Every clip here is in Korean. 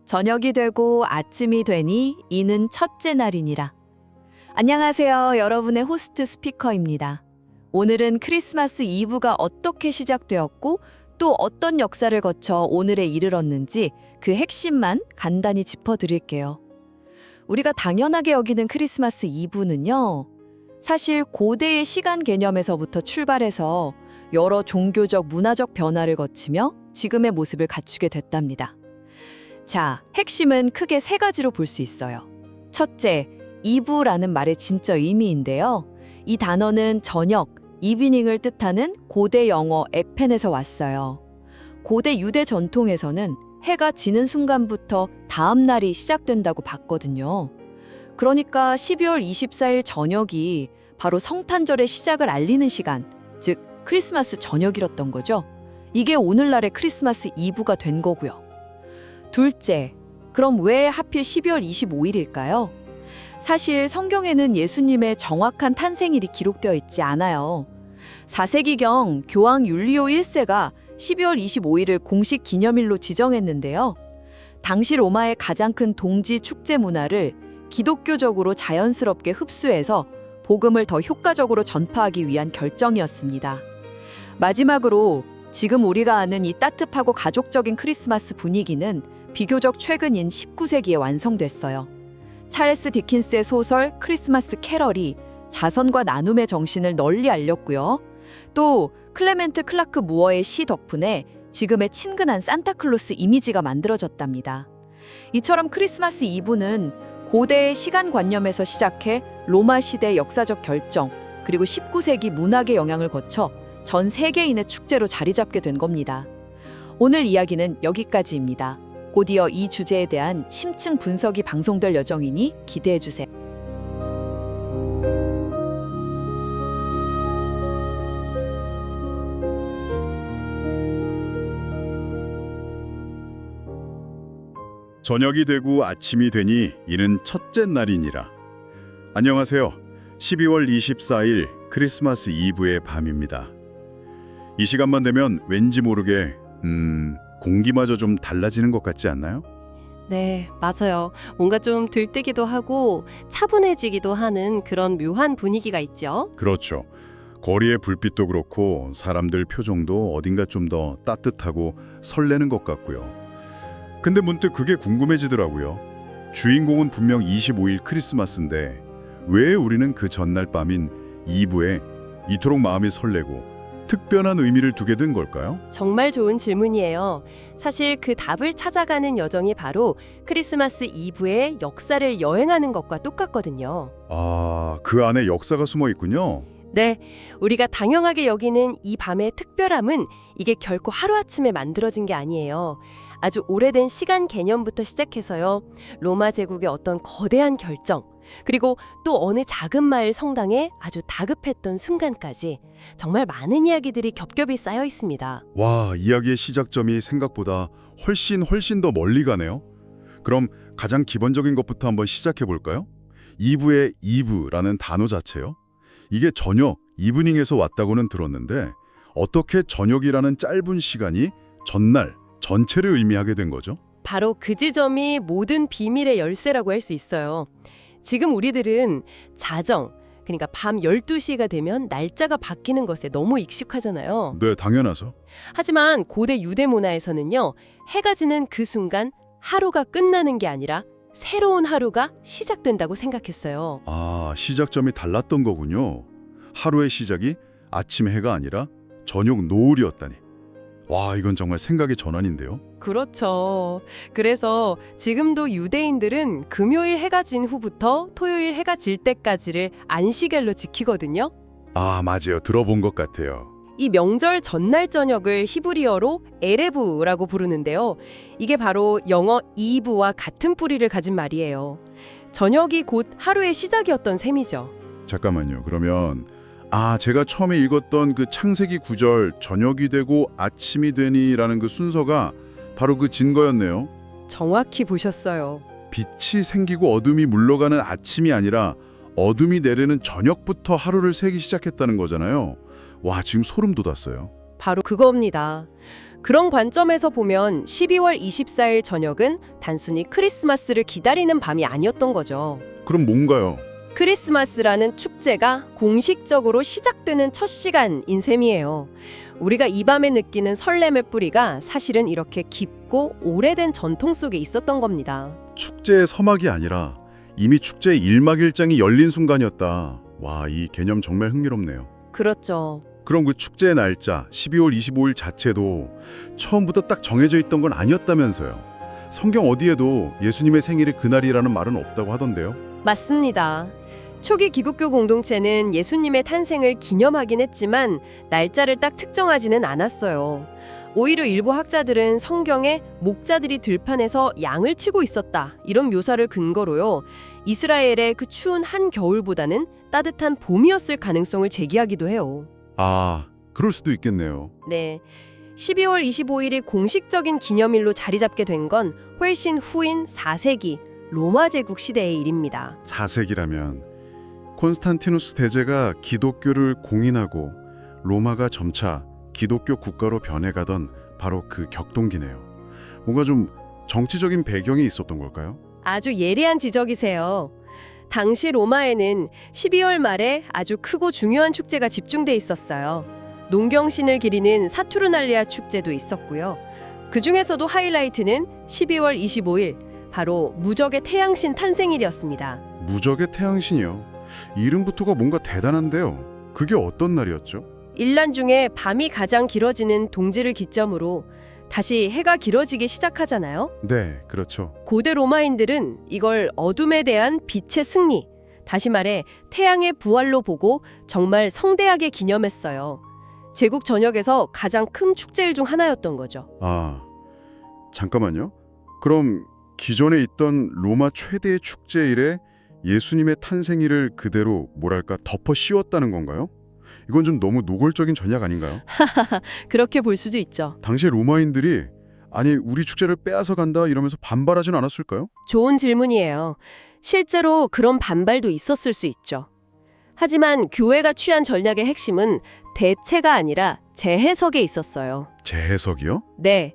저녁이 되고 아침이 되니 이는 첫째 날이니라. 안녕하세요. 여러분의 호스트 스피커입니다. 오늘은 크리스마스 이브가 어떻게 시작되었고 또 어떤 역사를 거쳐 오늘에 이르렀는지 그 핵심만 간단히 짚어드릴게요. 우리가 당연하게 여기는 크리스마스 이브는요, 사실 고대의 시간 개념에서부터 출발해서 여러 종교적, 문화적 변화를 거치며 지금의 모습을 갖추게 됐답니다. 자, 핵심은 크게 세 가지로 볼 수 있어요. 첫째, 이브라는 말의 진짜 의미인데요. 이 단어는 저녁, 이비닝을 뜻하는 고대 영어 에펜에서 왔어요. 고대 유대 전통에서는 해가 지는 순간부터 다음 날이 시작된다고 봤거든요. 그러니까 12월 24일 저녁이 바로 성탄절의 시작을 알리는 시간, 즉 크리스마스 저녁이었던 거죠. 이게 오늘날의 크리스마스 이브가 된 거고요. 둘째, 그럼 왜 하필 12월 25일일까요? 사실 성경에는 예수님의 정확한 탄생일이 기록되어 있지 않아요. 4세기경 교황 율리오 1세가 12월 25일을 공식 기념일로 지정했는데요. 당시 로마의 가장 큰 동지 축제 문화를 기독교적으로 자연스럽게 흡수해서 복음을 더 효과적으로 전파하기 위한 결정이었습니다. 마지막으로 지금 우리가 아는 이 따뜻하고 가족적인 크리스마스 분위기는 비교적 최근인 19세기에 완성됐어요. 찰스 디킨스의 소설 크리스마스 캐럴이 자선과 나눔의 정신을 널리 알렸고요. 또 클레멘트 클라크 무어의 시 덕분에 지금의 친근한 산타클로스 이미지가 만들어졌답니다. 이처럼 크리스마스 이브는 고대의 시간관념에서 시작해 로마 시대 역사적 결정, 그리고 19세기 문학의 영향을 거쳐 전 세계인의 축제로 자리 잡게 된 겁니다. 오늘 이야기는 여기까지입니다. 곧이어 이 주제에 대한 심층 분석이 방송될 예정이니 기대해 주세요. 저녁이 되고 아침이 되니 이는 첫째 날이니라. 안녕하세요. 12월 24일 크리스마스 이브의 밤입니다. 이 시간만 되면 왠지 모르게 공기마저 좀 달라지는 것 같지 않나요? 네, 맞아요. 뭔가 좀 들뜨기도 하고 차분해지기도 하는 그런 묘한 분위기가 있죠. 그렇죠. 거리의 불빛도 그렇고 사람들 표정도 어딘가 좀 더 따뜻하고 설레는 것 같고요. 근데 문득 그게 궁금해지더라고요. 주인공은 분명 25일 크리스마스인데 왜 우리는 그 전날 밤인 이브에 이토록 마음이 설레고 특별한 의미를 두게 된 걸까요? 정말 좋은 질문이에요. 사실 그 답을 찾아가는 여정이 바로 크리스마스 이브의 역사를 여행하는 것과 똑같거든요. 아, 그 안에 역사가 숨어 있군요. 네, 우리가 당연하게 여기는 이 밤의 특별함은 이게 결코 하루아침에 만들어진 게 아니에요. 아주 오래된 시간 개념부터 시작해서요. 로마 제국의 어떤 거대한 결정, 그리고 또 어느 작은 마을 성당에 아주 다급했던 순간까지 정말 많은 이야기들이 겹겹이 쌓여 있습니다. 와, 이야기의 시작점이 생각보다 훨씬 더 멀리 가네요. 그럼 가장 기본적인 것부터 한번 시작해 볼까요? 이브의 이브라는 단어 자체요. 이게 저녁, 이브닝에서 왔다고는 들었는데 어떻게 저녁이라는 짧은 시간이 전날, 전체를 의미하게 된 거죠? 바로 그 지점이 모든 비밀의 열쇠라고 할 수 있어요. 지금 우리들은 자정, 그러니까 밤 12시가 되면 날짜가 바뀌는 것에 너무 익숙하잖아요. 네, 당연하죠. 하지만 고대 유대 문화에서는요, 해가 지는 그 순간 하루가 끝나는 게 아니라 새로운 하루가 시작된다고 생각했어요. 아, 시작점이 달랐던 거군요. 하루의 시작이 아침 해가 아니라 저녁 노을이었다니. 와, 이건 정말 생각의 전환인데요. 그렇죠. 그래서 지금도 유대인들은 금요일 해가 진 후부터 토요일 해가 질 때까지를 안식일로 지키거든요. 아, 맞아요. 들어본 것 같아요. 이 명절 전날 저녁을 히브리어로 에레브라고 부르는데요. 이게 바로 영어 이브와 같은 뿌리를 가진 말이에요. 저녁이 곧 하루의 시작이었던 셈이죠. 잠깐만요. 그러면 제가 처음에 읽었던 그 창세기 9절 저녁이 되고 아침이 되니라는 그 순서가 바로 그 증거였네요. 정확히 보셨어요. 빛이 생기고 어둠이 물러가는 아침이 아니라 어둠이 내리는 저녁부터 하루를 세기 시작했다는 거잖아요. 와, 지금 소름 돋았어요. 바로 그겁니다. 그런 관점에서 보면 12월 24일 저녁은 단순히 크리스마스를 기다리는 밤이 아니었던 거죠. 그럼 뭔가요? 크리스마스라는 축제가 공식적으로 시작되는 첫 시간인 셈이에요. 우리가 이 밤에 느끼는 설렘의 뿌리가 사실은 이렇게 깊고 오래된 전통 속에 있었던 겁니다. 축제의 서막이 아니라 이미 축제의 일막일장이 열린 순간이었다. 와, 이 개념 정말 흥미롭네요. 그렇죠. 그럼 그 축제의 날짜 12월 25일 자체도 처음부터 딱 정해져 있던 건 아니었다면서요. 성경 어디에도 예수님의 생일이 그날이라는 말은 없다고 하던데요. 맞습니다. 초기 기독교 공동체는 예수님의 탄생을 기념하긴 했지만 날짜를 딱 특정하지는 않았어요. 오히려 일부 학자들은 성경에 목자들이 들판에서 양을 치고 있었다 이런 묘사를 근거로요. 이스라엘의 그 추운 한겨울보다는 따뜻한 봄이었을 가능성을 제기하기도 해요. 아, 그럴 수도 있겠네요. 네. 12월 25일이 공식적인 기념일로 자리 잡게 된 건 훨씬 후인 4세기 로마 제국 시대의 일입니다. 4세기라면 콘스탄티누스 대제가 기독교를 공인하고 로마가 점차 기독교 국가로 변해가던 바로 그 격동기네요. 뭔가 좀 정치적인 배경이 있었던 걸까요? 아주 예리한 지적이세요. 당시 로마에는 12월 말에 아주 크고 중요한 축제가 집중돼 있었어요. 농경신을 기리는 사투르날리아 축제도 있었고요. 그 중에서도 하이라이트는 12월 25일, 바로 무적의 태양신 탄생일이었습니다. 무적의 태양신이요. 이름부터가 뭔가 대단한데요. 그게 어떤 날이었죠? 일란 중에 밤이 가장 길어지는 동지를 기점으로 다시 해가 길어지기 시작하잖아요. 네, 그렇죠. 고대 로마인들은 이걸 어둠에 대한 빛의 승리, 다시 말해 태양의 부활로 보고 정말 성대하게 기념했어요. 제국 전역에서 가장 큰 축제일 중 하나였던 거죠. 아, 잠깐만요. 그럼 기존에 있던 로마 최대의 축제일에 예수님의 탄생일을 그대로 뭐랄까 덮어 씌웠다는 건가요? 이건 좀 너무 노골적인 전략 아닌가요? 그렇게 볼 수도 있죠. 당시에 로마인들이 아니 우리 축제를 빼앗아 간다 이러면서 반발하진 않았을까요? 좋은 질문이에요. 실제로 그런 반발도 있었을 수 있죠. 하지만 교회가 취한 전략의 핵심은 대체가 아니라 재해석에 있었어요. 재해석이요? 네.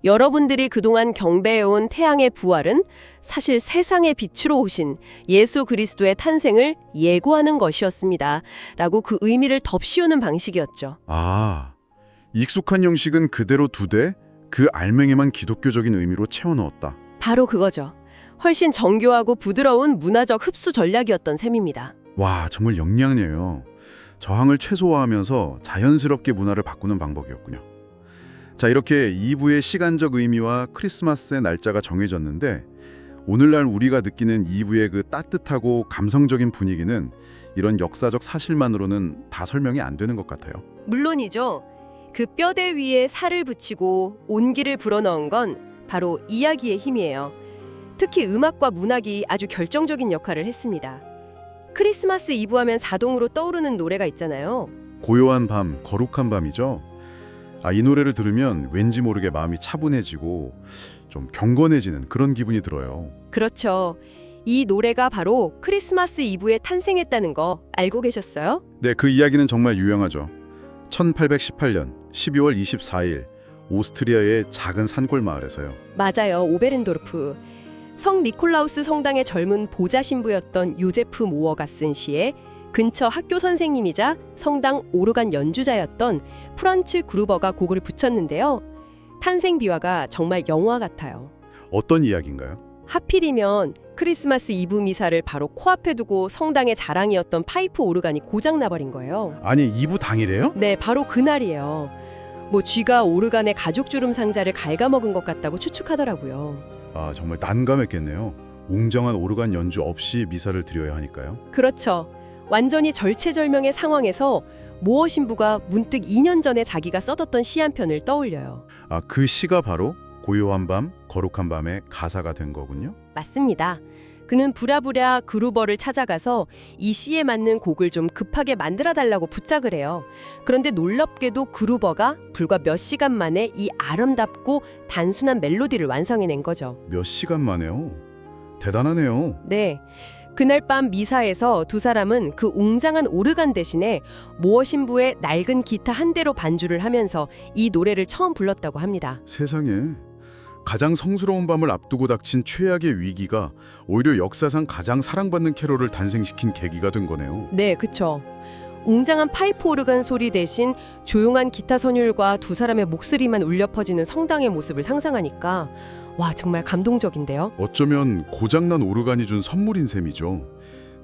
여러분들이 그동안 경배해온 태양의 부활은 사실 세상의 빛으로 오신 예수 그리스도의 탄생을 예고하는 것이었습니다. 라고 그 의미를 덮씌우는 방식이었죠. 아, 익숙한 형식은 그대로 두되 그 알맹이만 기독교적인 의미로 채워 넣었다. 바로 그거죠. 훨씬 정교하고 부드러운 문화적 흡수 전략이었던 셈입니다. 와, 정말 영리하네요. 저항을 최소화하면서 자연스럽게 문화를 바꾸는 방법이었군요. 자, 이렇게 2부의 시간적 의미와 크리스마스의 날짜가 정해졌는데 오늘날 우리가 느끼는 2부의 그 따뜻하고 감성적인 분위기는 이런 역사적 사실만으로는 다 설명이 안 되는 것 같아요. 물론이죠. 그 뼈대 위에 살을 붙이고 온기를 불어넣은 건 바로 이야기의 힘이에요. 특히 음악과 문학이 아주 결정적인 역할을 했습니다. 크리스마스 이브 하면 자동으로 떠오르는 노래가 있잖아요. 고요한 밤, 거룩한 밤이죠. 아, 이 노래를 들으면 왠지 모르게 마음이 차분해지고 좀 경건해지는 그런 기분이 들어요. 그렇죠. 이 노래가 바로 크리스마스 이브에 탄생했다는 거 알고 계셨어요? 네, 그 이야기는 정말 유명하죠. 1818년 12월 24일 오스트리아의 작은 산골 마을에서요. 맞아요. 오베른도르프. 성 니콜라우스 성당의 젊은 보좌 신부였던 요제프 모어가 쓴 시에 근처 학교 선생님이자 성당 오르간 연주자였던 프란츠 그루버가 곡을 붙였는데요. 탄생 비화가 정말 영화 같아요. 어떤 이야기인가요? 하필이면 크리스마스 이브 미사를 바로 코앞에 두고 성당의 자랑이었던 파이프 오르간이 고장나버린 거예요. 아니, 2부 당일에요? 네, 바로 그날이에요. 뭐 쥐가 오르간의 가죽주름 상자를 갉아먹은 것 같다고 추측하더라고요. 아, 정말 난감했겠네요. 웅장한 오르간 연주 없이 미사를 드려야 하니까요. 그렇죠. 완전히 절체절명의 상황에서 모어 신부가 문득 2년 전에 자기가 써뒀던 시 한 편을 떠올려요. 아, 그 시가 바로 고요한 밤, 거룩한 밤의 가사가 된 거군요. 맞습니다. 그는 부랴부랴 그루버를 찾아가서 이 시에 맞는 곡을 좀 급하게 만들어달라고 부탁을 해요. 그런데 놀랍게도 그루버가 불과 몇 시간 만에 이 아름답고 단순한 멜로디를 완성해낸 거죠. 몇 시간 만에요? 대단하네요. 네. 그날 밤 미사에서 두 사람은 그 웅장한 오르간 대신에 모어 신부의 낡은 기타 한 대로 반주를 하면서 이 노래를 처음 불렀다고 합니다. 세상에, 가장 성스러운 밤을 앞두고 닥친 최악의 위기가 오히려 역사상 가장 사랑받는 캐롤을 탄생시킨 계기가 된 거네요. 네, 그쵸. 웅장한 파이프 오르간 소리 대신 조용한 기타 선율과 두 사람의 목소리만 울려 퍼지는 성당의 모습을 상상하니까 와, 정말 감동적인데요. 어쩌면 고장난 오르간이 준 선물인 셈이죠.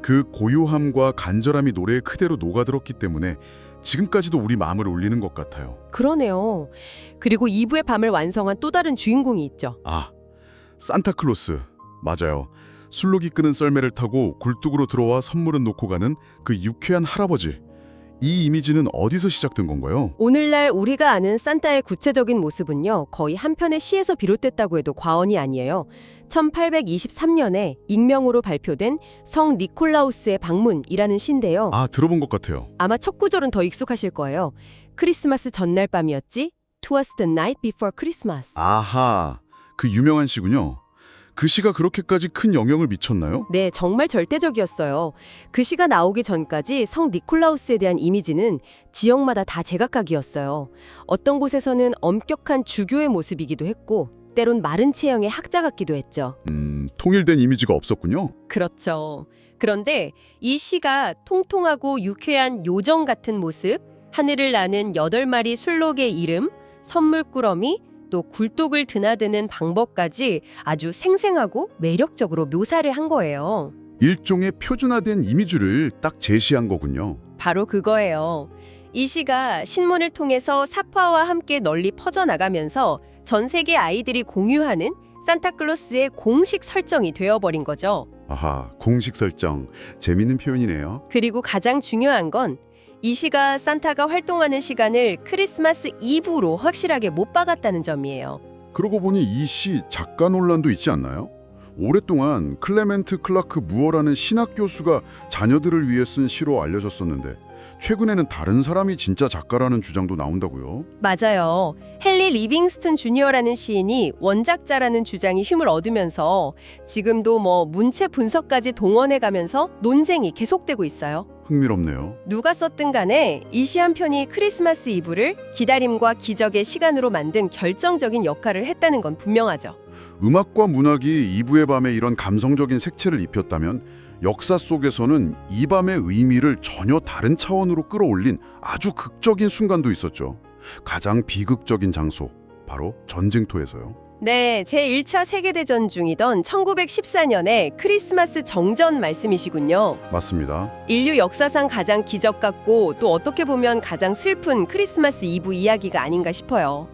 그 고요함과 간절함이 노래에 그대로 녹아들었기 때문에 지금까지도 우리 마음을 울리는 것 같아요. 그러네요. 그리고 2부의 밤을 완성한 또 다른 주인공이 있죠. 아, 산타클로스. 맞아요. 술록이 끄는 썰매를 타고 굴뚝으로 들어와 선물은 놓고 가는 그 유쾌한 할아버지. 이 이미지는 어디서 시작된 건가요? 오늘날 우리가 아는 산타의 구체적인 모습은요, 거의 한 편의 시에서 비롯됐다고 해도 과언이 아니에요. 1823년에 익명으로 발표된 성 니콜라우스의 방문이라는 시인데요. 아, 들어본 것 같아요. 아마 첫 구절은 더 익숙하실 거예요. 크리스마스 전날 밤이었지? Twas the night before Christmas. 아하, 그 유명한 시군요. 그 시가 그렇게까지 큰 영향을 미쳤나요? 네, 정말 절대적이었어요. 그 시가 나오기 전까지 성 니콜라우스에 대한 이미지는 지역마다 다 제각각이었어요. 어떤 곳에서는 엄격한 주교의 모습이기도 했고 때론 마른 체형의 학자 같기도 했죠. 통일된 이미지가 없었군요. 그렇죠. 그런데 이 시가 통통하고 유쾌한 요정 같은 모습, 하늘을 나는 8마리 술록의 이름, 선물꾸러미, 또 굴뚝을 드나드는 방법까지 아주 생생하고 매력적으로 묘사를 한 거예요. 일종의 표준화된 이미지를 딱 제시한 거군요. 바로 그거예요. 이 시가 신문을 통해서 사파와 함께 널리 퍼져나가면서 전 세계 아이들이 공유하는 산타클로스의 공식 설정이 되어버린 거죠. 아하, 공식 설정. 재밌는 표현이네요. 그리고 가장 중요한 건 이 시가 산타가 활동하는 시간을 크리스마스 이브로 확실하게 못 박았다는 점이에요. 그러고 보니 이 시 작가 논란도 있지 않나요? 오랫동안 클레멘트 클라크 무어라는 신학 교수가 자녀들을 위해 쓴 시로 알려졌었는데 최근에는 다른 사람이 진짜 작가라는 주장도 나온다고요? 맞아요. 헨리 리빙스턴 주니어라는 시인이 원작자라는 주장이 힘을 얻으면서 지금도 문체 분석까지 동원해가면서 논쟁이 계속되고 있어요. 흥미롭네요. 누가 썼든 간에 이 시 한 편이 크리스마스 이브를 기다림과 기적의 시간으로 만든 결정적인 역할을 했다는 건 분명하죠. 음악과 문학이 이브의 밤에 이런 감성적인 색채를 입혔다면 역사 속에서는 이 밤의 의미를 전혀 다른 차원으로 끌어올린 아주 극적인 순간도 있었죠. 가장 비극적인 장소, 바로 전쟁터에서요. 네, 제1차 세계대전 중이던 1914년에 크리스마스 정전 말씀이시군요. 맞습니다. 인류 역사상 가장 기적 같고 또 어떻게 보면 가장 슬픈 크리스마스 이브 이야기가 아닌가 싶어요.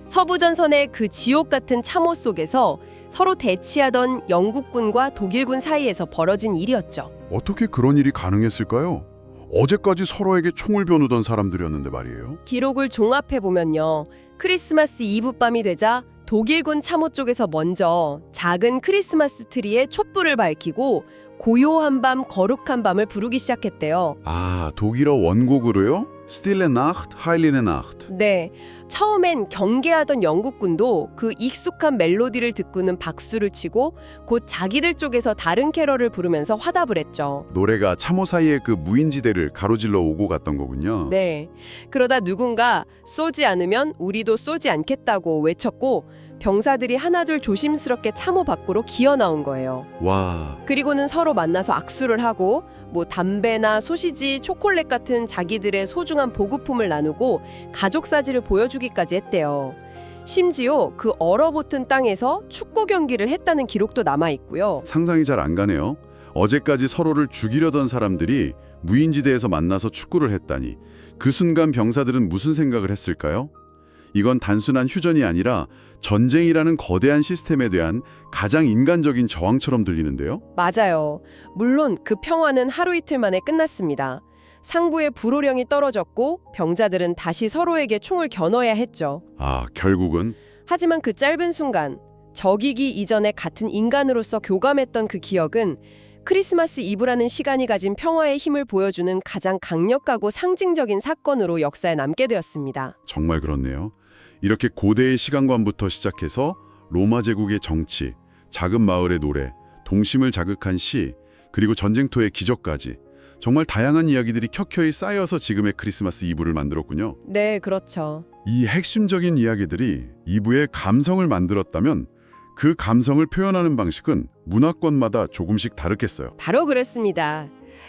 서부전선의 그 지옥 같은 참호 속에서 서로 대치하던 영국군과 독일군 사이에서 벌어진 일이었죠. 어떻게 그런 일이 가능했을까요? 어제까지 서로에게 총을 겨누던 사람들이었는데 말이에요. 기록을 종합해보면요. 크리스마스 이브 밤이 되자 독일군 참호 쪽에서 먼저 작은 크리스마스 트리에 촛불을 밝히고 고요한 밤, 거룩한 밤을 부르기 시작했대요. 아, 독일어 원곡으로요? Stille Nacht, Heilige Nacht. 네, 처음엔 경계하던 영국군도 그 익숙한 멜로디를 듣고는 박수를 치고 곧 자기들 쪽에서 다른 캐럴을 부르면서 화답을 했죠. 노래가 참호 사이의 그 무인지대를 가로질러 오고 갔던 거군요. 네, 그러다 누군가 쏘지 않으면 우리도 쏘지 않겠다고 외쳤고 병사들이 하나둘 조심스럽게 참호 밖으로 기어 나온 거예요. 와, 그리고는 서로 만나서 악수를 하고 담배나 소시지, 초콜릿 같은 자기들의 소중한 보급품을 나누고 가족 사진을 보여주기까지 했대요. 심지어 그 얼어붙은 땅에서 축구 경기를 했다는 기록도 남아 있고요. 상상이 잘 안 가네요. 어제까지 서로를 죽이려던 사람들이 무인지대에서 만나서 축구를 했다니. 그 순간 병사들은 무슨 생각을 했을까요? 이건 단순한 휴전이 아니라 전쟁이라는 거대한 시스템에 대한 가장 인간적인 저항처럼 들리는데요. 맞아요. 물론 그 평화는 하루 이틀 만에 끝났습니다. 상부의 불호령이 떨어졌고 병자들은 다시 서로에게 총을 겨눠야 했죠. 아, 결국은 하지만 그 짧은 순간, 적이기 이전에 같은 인간으로서 교감했던 그 기억은 크리스마스 이브라는 시간이 가진 평화의 힘을 보여주는 가장 강력하고 상징적인 사건으로 역사에 남게 되었습니다. 정말 그렇네요. 이렇게 고대의 시간관부터 시작해서 로마 제국의 정치, 작은 마을의 노래, 동심을 자극한 시, 그리고 전쟁터의 기적까지 정말 다양한 이야기들이 켜켜이 쌓여서 지금의 크리스마스 이브를 만들었군요. 네, 그렇죠. 이 핵심적인 이야기들이 이브의 감성을 만들었다면 그 감성을 표현하는 방식은 문화권마다 조금씩 다르겠어요. 바로 그렇습니다.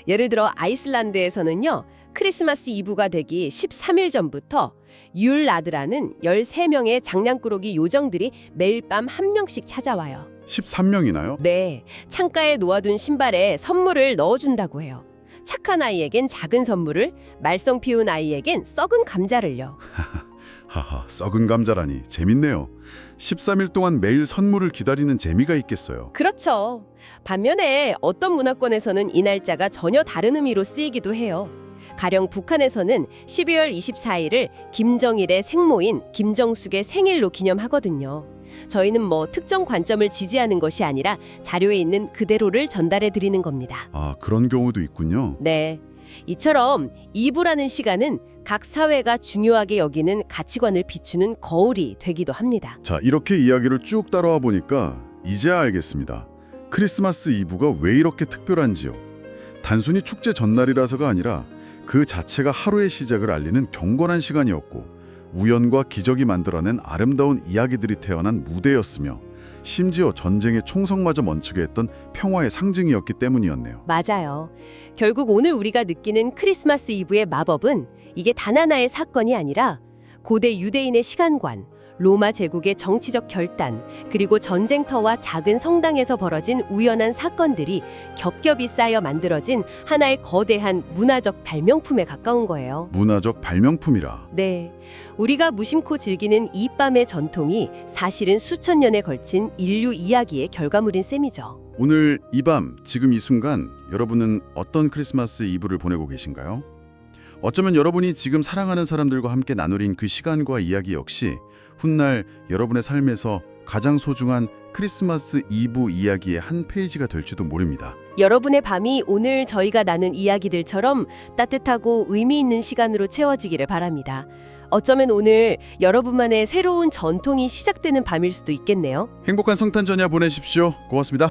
예를 들어 아이슬란드에서는요. 크리스마스 이브가 되기 13일 전부터 율라드라는 13명의 장난꾸러기 요정들이 매일 밤 한 명씩 찾아와요. 13명이나요? 네, 창가에 놓아둔 신발에 선물을 넣어준다고 해요. 착한 아이에겐 작은 선물을, 말썽 피운 아이에겐 썩은 감자를요. 하하, 썩은 감자라니 재밌네요. 13일 동안 매일 선물을 기다리는 재미가 있겠어요. 그렇죠. 반면에 어떤 문화권에서는 이 날짜가 전혀 다른 의미로 쓰이기도 해요. 가령 북한에서는 12월 24일을 김정일의 생모인 김정숙의 생일로 기념하거든요. 저희는 뭐 특정 관점을 지지하는 것이 아니라 자료에 있는 그대로를 전달해 드리는 겁니다. 아, 그런 경우도 있군요. 네. 이처럼 이브라는 시간은 각 사회가 중요하게 여기는 가치관을 비추는 거울이 되기도 합니다. 자, 이렇게 이야기를 쭉 따라와 보니까 이제야 알겠습니다. 크리스마스 이브가 왜 이렇게 특별한지요. 단순히 축제 전날이라서가 아니라 그 자체가 하루의 시작을 알리는 경건한 시간이었고 우연과 기적이 만들어낸 아름다운 이야기들이 태어난 무대였으며 심지어 전쟁의 총성마저 멈추게 했던 평화의 상징이었기 때문이었네요. 맞아요. 결국 오늘 우리가 느끼는 크리스마스 이브의 마법은 이게 단 하나의 사건이 아니라 고대 유대인의 시간관, 로마 제국의 정치적 결단, 그리고 전쟁터와 작은 성당에서 벌어진 우연한 사건들이 겹겹이 쌓여 만들어진 하나의 거대한 문화적 발명품에 가까운 거예요. 문화적 발명품이라. 네, 우리가 무심코 즐기는 이 밤의 전통이 사실은 수천 년에 걸친 인류 이야기의 결과물인 셈이죠. 오늘 이 밤, 지금 이 순간 여러분은 어떤 크리스마스 이브를 보내고 계신가요? 어쩌면 여러분이 지금 사랑하는 사람들과 함께 나누린 그 시간과 이야기 역시 훗날 여러분의 삶에서 가장 소중한 크리스마스 이브 이야기의 한 페이지가 될지도 모릅니다. 여러분의 밤이 오늘 저희가 나눈 이야기들처럼 따뜻하고 의미 있는 시간으로 채워지기를 바랍니다. 어쩌면 오늘 여러분만의 새로운 전통이 시작되는 밤일 수도 있겠네요. 행복한 성탄 전야 보내십시오. 고맙습니다.